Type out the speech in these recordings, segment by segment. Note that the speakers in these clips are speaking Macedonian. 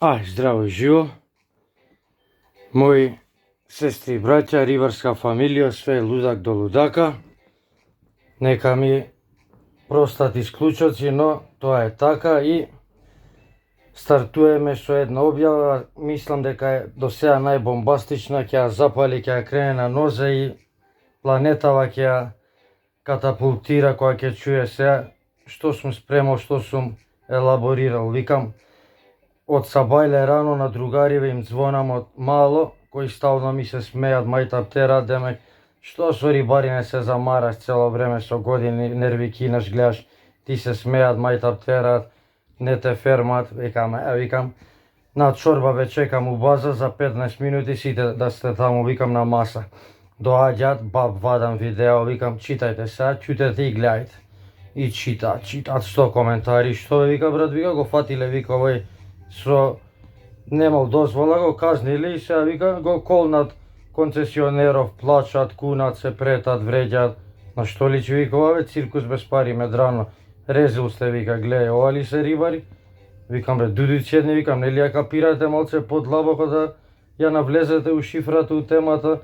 Здраво и живо, мои сестри и браќа, рибарска фамилија, све лудак до лудака. Нека ми простат исклучоци, но тоа е така и стартуваме со една објава. Мислам дека е до сега најбомбастична, ќе ја запали, ќе ја крене на нозе и планетава ќе ја катапултира кога ќе чуе сега што сум спремал, што сум елаборирал. Викам, од сабајле рано на другариве им звонам од мало, кои стално ми се смеат, мајта птера, демек, што со рибари не се замараш цело време, со години нерви кинеш, гледаш, ти се смеат, мајта птера, не те фермат. Викам, на чорба ве чекам у база за 15 минути, сите да сте таму, викам, на маса. Доаѓаат, вадам видео, викам, читајте сега, чутете и гледајте. И читаат 100 коментари, што вика брат, вика, го фатиле, вика, овој со немал дозвола, го казнили и сега вика го колнат концесионеров, плачат, кунат се, претат, вреđаат. На што личи, вика, ова циркус без пари, Медрано, резил сте, вика, гледај, ова ли се рибари? Викам, бре, дудици едни, викам, нели ја капирате малце подлабоко да ја навлезете у шифрата, у темата,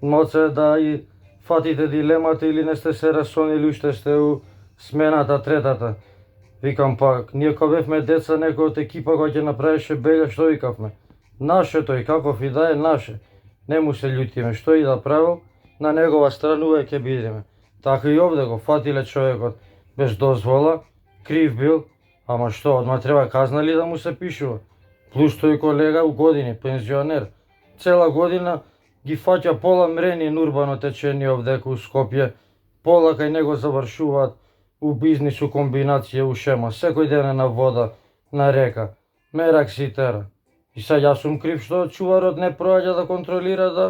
малце да и фатите дилемата, или не сте се расонили, уште сте у смената третата. Викам, пак, ние кога бевме деца, некој од екипа кој ќе направише белја, што викавме? Наше тој, каков и да е, наше. Не му се љутиме, што и да правил, на негова страна увек ќе бидеме. Така и овде го фатиле човекот без дозвола, крив бил, ама што, одма треба казна ли да му се пишува? Плюс тој колега у години, пензионер. Цела година ги фаќа пола мрени урбано течение овдека у Скопје, пола кај него завршуваат у бизнис, у комбинација, у шема, секој ден е на вода, на река, мерак си тера. И сега јас сум крив што чуварот не проаѓа да контролира, да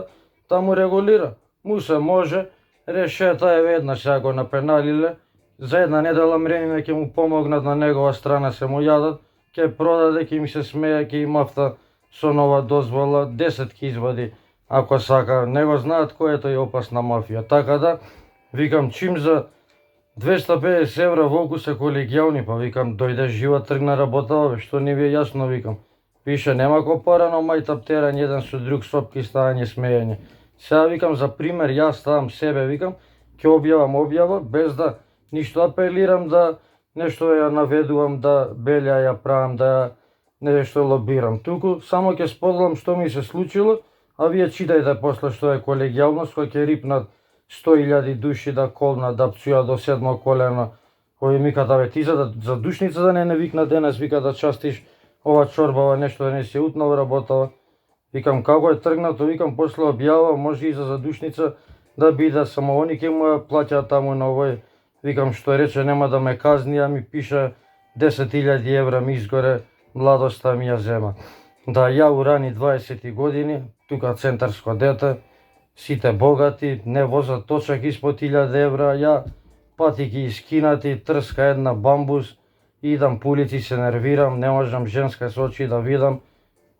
таму регулира. Му се може, решета е веднаш, сега го напеналиле, за една недела мрениме ќе му помогнат, на негова страна се му јадат, ќе продаде, ќе ми се смее, ќе имавта со нова дозвола, 10 ќе извади, ако сака, не го знаат кој е тој опасна мафија. Така да, викам, чим за 250 евра волку се колегијални, па викам, дојде жива, тргна работава, бе, што не ви е јасно, викам. Пише, нема копарано, мајта птерање, еден со друг, сопки, ставање, смејање. Сега викам, за пример, јас ставам себе, викам, ќе објавам објава, без да ништо апелирам, да нешто ја наведувам, да белја ја правам, да нешто лобирам. Туку само ќе споделам што ми се случило, а вие читајте после што е колегијалност, кој ќе рипнат 100.000 души да колнат, да пцуја до седмо колено. Кој ми ката, бе, ти за душница да не викна денес, вика, да частиш ова чорбава, нешто да не си утнал работава. Викам, како е тргнато, викам, после објава, може и за задушница да биде, само они ќе му ја плаќаат таму на овој. Викам, што рече, нема да ме казни, а ми пише 10.000 евра ми изгоре, младоста ми ја зема. Да, ја у рани 20 години, тука центарско дете, сите богати, не возат точак испод 1000 евра, ја патики искинати, трска една бамбус, идам по улици, се нервирам, не можам женска со очи да видам.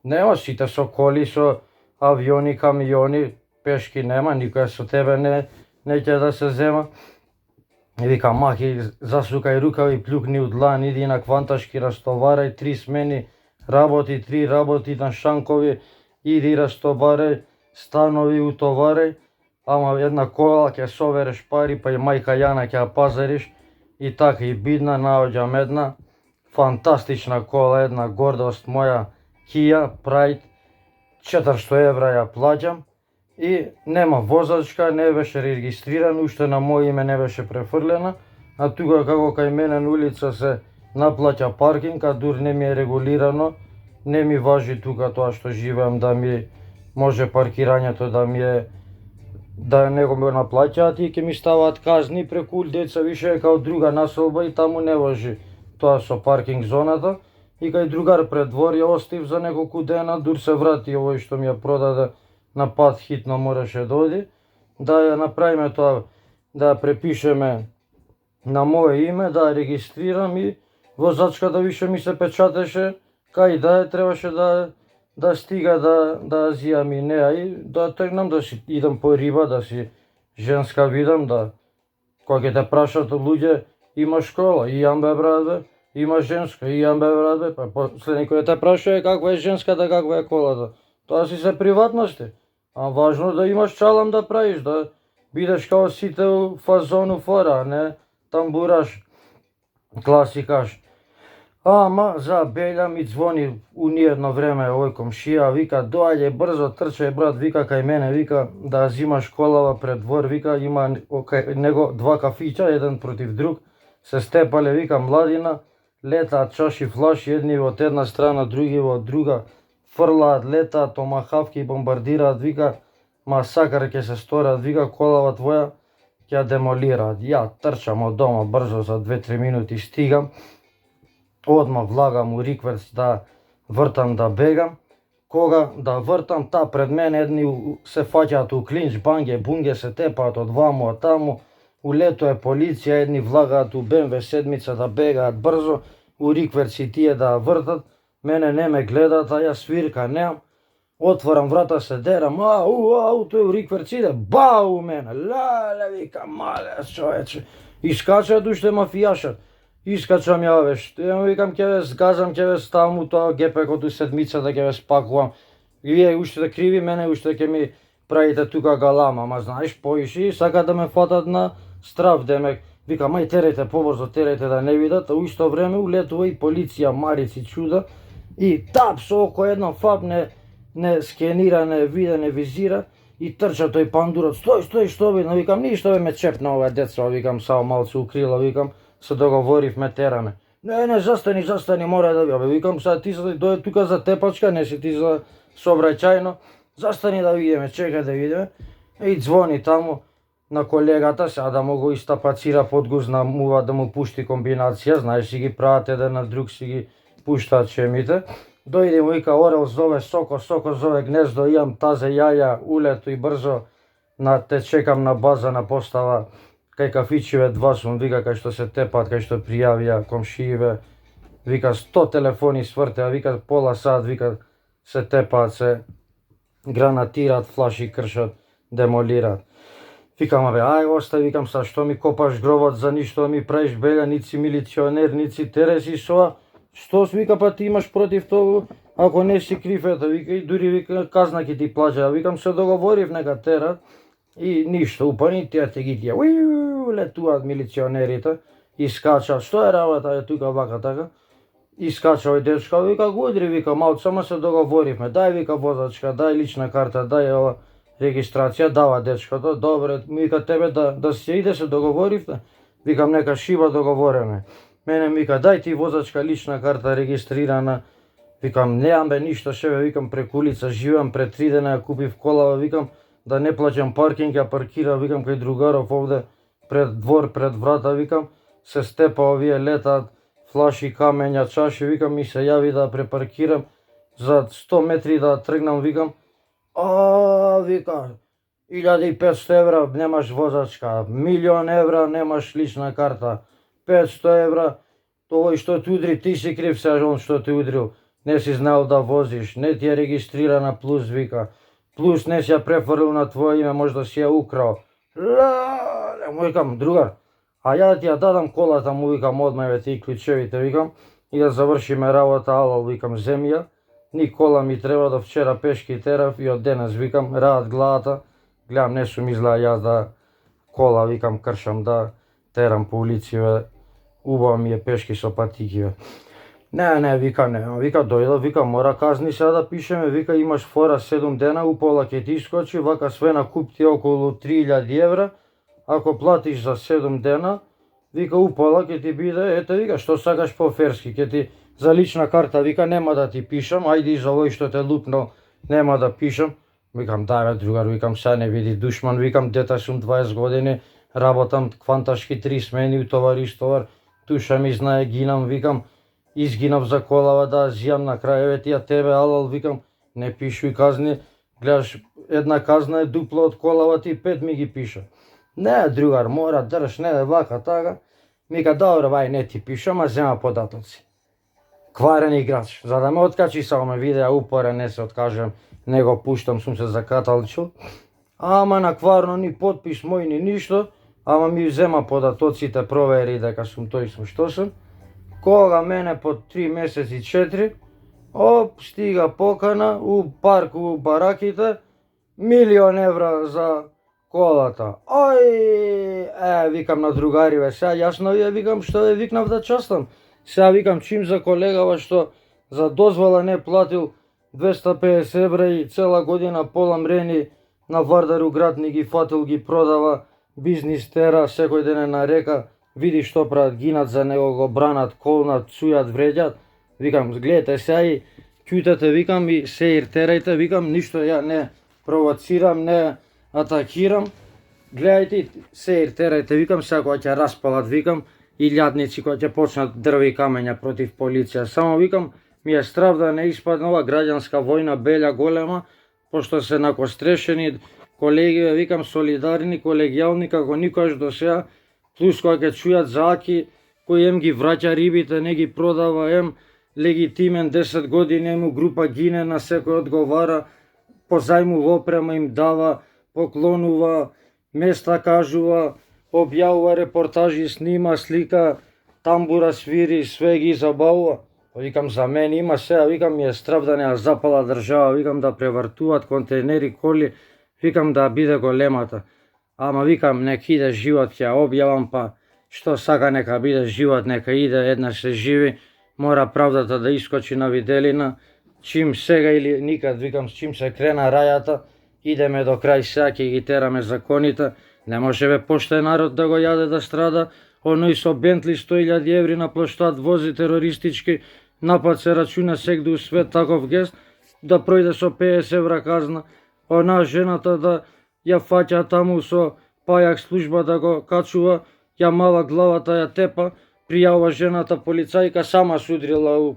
Нема, сите со коли, со авиони, камиони, пешки нема, никој со тебе не ќе да се зема. И викам, махи, засукај рукави, плюкни у длан, иди на кванташки, растоварај, 3 смени, работи, 3 работи на шанкови, иди растоварај, станови утоварај, ама една кола ќе совереш пари, па и мајка Јана ќе ја пазариш. И така и бидна, наоѓам една фантастична кола, една гордост моја, Kia Pride, 400 евра ја плаќам и нема возачка, не беше регистриран, уште на мој име не беше префрлена, а тука како кај мене на улица се наплаќа паркинг, а дур не ми е регулирано, не ми важи тука тоа што живеам, да ми може паркирањето да ми е, да не го наплаќаат и ќе ми ставаат казни преку деца, више е као друга населба и таму не важи тоа со паркинг зоната. И кај другар пред двор ја остив за неколку дена, дур се врати овој што ми ја продаде на пат, хитно мораше да оди, да ја направиме тоа, да ја препишеме на моје име, да ја регистрирам и возачката више ми се печатеше, кај да е, требаше да стига да зијам и неа и да тргнам, да си идам по риба, да си женска видам, да кога ќе те прашат луѓе, има школа, и јам бе брат бе, има женска, и јам бе брат бе, па после некој те прашува каква е женската, каква е колата. Тоа си се приватности. А важно да имаш чалам да правиш, да бидеш као сите у фазону фора, а не тамбураш, класикаш. Ама за Белја ми звони едно време овој комшија, вика доаѓај брзо, трчај брат, вика кај мене, вика да зимаш колава пред двор, вика има кај него два кафиќа, еден против друг, се степале, вика младина, летаат чаши флаши, едни од една страна, други од друга, фрлаат, летаат, томахавки бомбардираат, вика масакар ќе се сторат, вика колава твоја ќе ја демолираат. Ја трчам од дома брзо за 2-3 минути стигам. Одма влагам у рикверц да вртам да бегам. Кога да вртам, та пред мене едни се фаќаат у клинч, банге, бунге се тепаат од ваму, а таму. У лето е полиција, едни влагаат у БМВ седмица да бегаат брзо, у рикверци тие да вртат. Мене не ме гледаат, а ја свирка неам. Отварам врата, се дерам, ау, тој у рикверц иде, бау мене, леле, вика, мале, човече. Искачат уште мафијашат. Искачам ја ве, викам ќе ве сгазам, ќе ве ставам у тоа гепекот у седмицата, ќе ве спакувам. И вие уште да криви мене, уште ќе ми правите тука галама, ма знаеш, поиши, сака да ме фатат на страф, демек. Викам, ај терејте побрзо, терејте да не видат, а у исто време улетува и полиција, марици чуда, и тап со око едно фап не скенира, не виде, не визира, и трча тој пандурот, стој, што видно, викам, ништо бе ме чепна оваа деца, викам, само малце укрила, викам, се договоривме, тераме. Не, застани, мора да видам, викам, сега ти дојде тука за тепачка, не си ти за сообраќајно, застани да видиме, чекај да видиме, и звони таму на колегата, сега да му го истапацира подгузна мува да му пушти комбинација, знаеш, си ги прават еден на друг, си ги пуштаат чемите. Дојде му вика орел, зове соко, зове гнездо, имам тазе јаја, улето и брзо те чекам на база на постава кај кафичиве два сум, вика кај што се тепаат, кај што пријавија комшииве, вика 100 телефони свртеа, вика пола сат, вика се тепаат, се гранатираат, флаши кршат, демолираат. Викам, абе, ај остави, викам, са што ми копаш гробот, за ништо ми правиш Белја, нит си милиционер, нит си тереси соа. Што вика, па ти имаш против тоа, ако не си крив, ето, вика, и дури, вика, казна ќе ти плаќа, викам, се договорив, нека терат, и ништо, упани тие тегитија, летуваат милиционерите, искачаат, што е работа, е тука, вака, така, искача овој дечка, вика, го удри, вика, малку, само се договоривме, дај, вика, возачка, дај лична карта, дај ова регистрација, дава дечкото, добре, вика, тебе да се иде, се договоривте, викам, нека шиба договореме. Мене ми вика, дај ти возачка, лична карта, регистрирана. Викам, неам бе ништо, шеве, викам, преку улица, живеам, пред 3 дена ја купив колава, викам, да не плаќам паркинг, ја паркира, викам, кај другаров овде, пред двор, пред врата, викам, се степа овие летаат, флаши, камења, чаши, викам, ми се јави да препаркирам, за 100 метри да тргнам, викам, вика, 1500 евра немаш возачка, 1.000.000 евра немаш лична карта, 500 евра, овој што те удри, ти си крив сега он што те удрил, не си знаел да возиш, не ти е регистрирана плюс, вика, плюс не си ја префрлил на твое име, можда си ја украл. Му викам, другар, а ја да ти ја дадам колата, му викам, одма еве ти клучевите, викам, и да завршиме работа, алал, викам, земја, ни кола ми треба, до вчера пешки терав и од денес, викам, раат главата, гледам, не сум изгледа јас да кола, викам, кршам да терам по улициве, убаво ми е пешки со патикиве. Не, вика, дојда, вика, мора казни сега да пишеме, вика, имаш фора 7 дена, упола ќе ти искочи, вака све на куп ти околу 3000 евра, ако платиш за 7 дена, вика, упола ќе ти биде, ете, вика, што сакаш по-ферски, ќе ти за лична карта, вика, нема да ти пишам, ајди за овој што те лупнал, нема да пишам. Викам, да бе, другар, викам, сега не види душман, викам, дета сум 20 години, работам кванташки 3 смени, утовар, истовар, туша ми знае, гинам, викам, изгинав за колава да зијам на крај, еве тија тебе, алал, викам, не пишуј казни, гледаш, една казна е дупло од колава, ти 5 ми ги пиша. Не, другар, мора, држ, не, вака, така, мика, добро, вај, не ти пишам, а зема податоци. Кварен играч, за да ме откачи само ме видеа упорен, не се откажам, не го пуштам, сум се закаталчил, ама на кварно ни подпис мој, ни ништо, ама ми взема податоците, провери дека сум тој сум што сум. Кога мене по 3 месеци 4, оп, стига покана у парк у бараките, 1.000.000 евра за колата. Ај, викам на другариве, сега јас на вие викам што ве викнав да частам. Сега викам чим за колегава што за дозвола не платил 250 евра и цела година пола мрени на Вардар у град ни ги фатил, ги продава, бизнис тера, секој ден е на река, види што прават, гинат за него, го бранат, колнат, цујат, вреđат. Викам, гледате сега и ќутете, викам, и се иртерајте, викам, ништо ја не провоцирам, не атакирам. Гледајте, се иртерајте, викам, сега кога ќе распалат, викам, и лјадници кога ќе почнат дрви и камења против полиција. Само викам, ми е страв да не испадне ова граѓанска војна белја голема, пошто се накострешени колеги, викам, солидарни, колегијални, како никогаш до сега, плюс кога ќе чујат за Аки, кој ем ги враќа рибите, не ги продава, ем легитимен 10 години, ему група гине, на секој одговара, позајмува опрема им дава, поклонува, места кажува, објавува репортажи, снима, слика, тамбура свири, све ги забавува. Викам, за мен има сега, викам, ми е страв да не запала држава, викам, да превртуваат контейнери, коли, викам, да биде големата. Ама викам, нека иде живот, ќе објавам, па што сака нека биде живот, нека иде, еднаш се живи, мора правдата да искочи на виделина, чим сега или никад, викам, чим се крена рајата, идеме до крај, сега ќе ги тераме законите, не може бе поштен народ да го јаде да страда, оној со Бентли 100.000 еври на площад вози терористички, напад се рачуна сегде у свет таков гест, да пројде со 50 евра казна, она жената да ја фаќа таму со пајак служба да го качува, ја мала главата, ја тепа, пријава жената полицајка, сама судрила у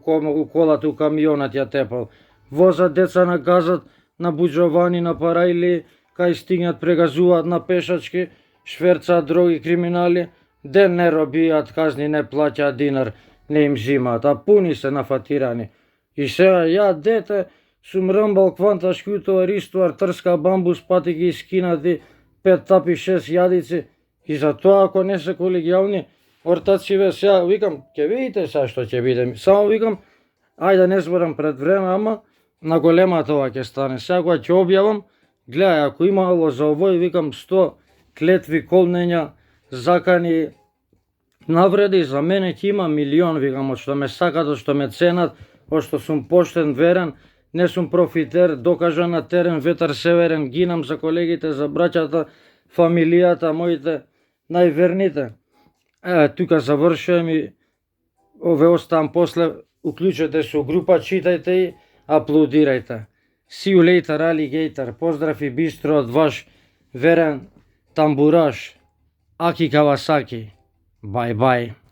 колата, у камионат ја тепал. Возат деца на газат, на буџовани, на парајли, кај стигнат прегазуваат на пешачки, шверцаат дроги криминали, ден не робијат казни, не плаќаат динар, не им зимаат, а пуни се нафатирани. И сега ја дете, сум рмбал кванташки утовар, истовар, трска бамбус, пати ги скинати 5 тапи 6 јадици, и за тоа ако не се колегијални, ортациве сега, викам, ќе видите сега што ќе биде. Само викам, ајде да не зборам пред време, ама на големата ова ќе стане. Сега кога ќе објавам, гледај, ако имало за овој, викам, 100 клетви, колнења, закани, навреди, за мене ќе има 1.000.000, викам, од што ме сакат, од што ме ценат, од што сум поштен, верен, не сум профитер, докажан на терен, ветар северен, гинам за колегите, за браќата, фамилијата, моите најверните. Тука завршувам и ове оставам после, уклучете се у група, читајте и аплодирајте. See you later, alligator. Поздрав и бистро од ваш верен тамбураш Аки Кавасаки. Bye bye.